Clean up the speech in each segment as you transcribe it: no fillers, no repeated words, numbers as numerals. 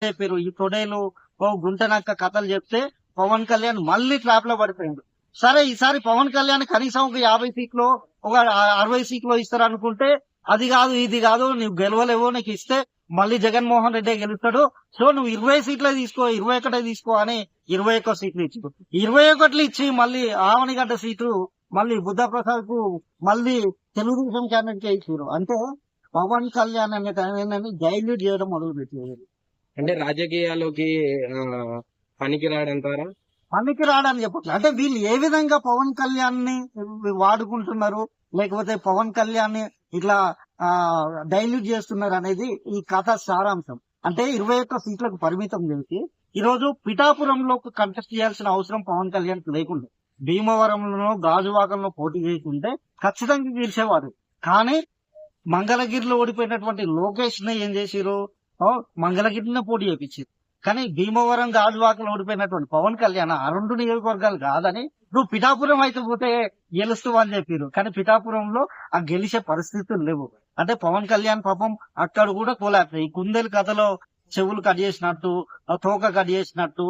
చెప్పారు ఈ తొడేలు ఓ గుంటనక్క కథలు చెప్తే పవన్ కళ్యాణ్ మళ్ళీ ట్రాప్ లో పడిపోయిండు. సరే ఈసారి పవన్ కళ్యాణ్ కనీసం ఒక 50 సీట్లు ఒక 60 సీట్లు ఇస్తారు అనుకుంటే అది కాదు ఇది కాదు, నువ్వు గెలవలేవో, నీకు ఇస్తే మళ్ళీ జగన్మోహన్ రెడ్డి గెలుస్తాడు, సో నువ్వు 20 సీట్లే తీసుకో, 21 తీసుకో అని 21 సీట్లు ఇచ్చి 21 ఇచ్చి మళ్ళీ ఆవనిగడ్డ సీటు మళ్ళీ బుద్ధప్రసాద్ కు మళ్ళీ తెలుగుదేశం క్యాండిడేట్ కే ఇచ్చారు. అంటే పవన్ కళ్యాణ్ అనే ఏంటంటే డైల్యూట్ చేయడం మొదలు పెట్టేది. అంటే రాజకీయాల్లోకి పనికి రాడంటారా? పనికి రాడని చెప్పట్లేదు. అంటే వీళ్ళు ఏ విధంగా పవన్ కళ్యాణ్ ని వాడుకుంటున్నారు, లేకపోతే పవన్ కళ్యాణ్ ని ఇట్లా డైల్యూట్ చేస్తున్నారు అనేది ఈ కథ సారాంశం. అంటే 21 సీట్లకు పరిమితం చేసి ఈ రోజు పిఠాపురంలో కంటెస్ట్ చేయాల్సిన అవసరం పవన్ కళ్యాణ్ లేకుండా భీమవరంలో గాజువాకంలో పోటీ చేసుకుంటే ఖచ్చితంగా గెలిచేవారు. కానీ మంగళగిరిలో ఓడిపోయినటువంటి లోకేష్ ని ఏం చేసిరు, మంగళగిరిలో పోటీ చేయించారు. కానీ భీమవరం గాజువాకలో ఓడిపోయినటువంటి పవన్ కళ్యాణ్ ఆ 2 నియోజకవర్గాలు కాదని నువ్వు పిఠాపురం అయితే పోతే గెలుస్తావు అని చెప్పారు. కానీ పిఠాపురంలో ఆ గెలిచే పరిస్థితులు లేవు. అంటే పవన్ కళ్యాణ్ పాపం అక్కడ కూడా కోలాప్. ఈ కుందేలు కథలో చెవులు కట్ చేసినట్టు, తోక కట్ చేసినట్టు,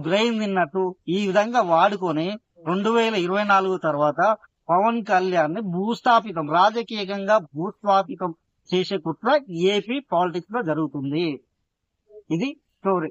బ్రెయిన్ తిన్నట్టు ఈ విధంగా వాడుకొని 2024 తర్వాత పవన్ కళ్యాణ్ ని భూస్థాపితం, రాజకీయంగా భూస్థాపితం చేసే కుట్ర ఏపీ పాలిటిక్స్ లో జరుగుతుంది. ఇది స్టోరీ.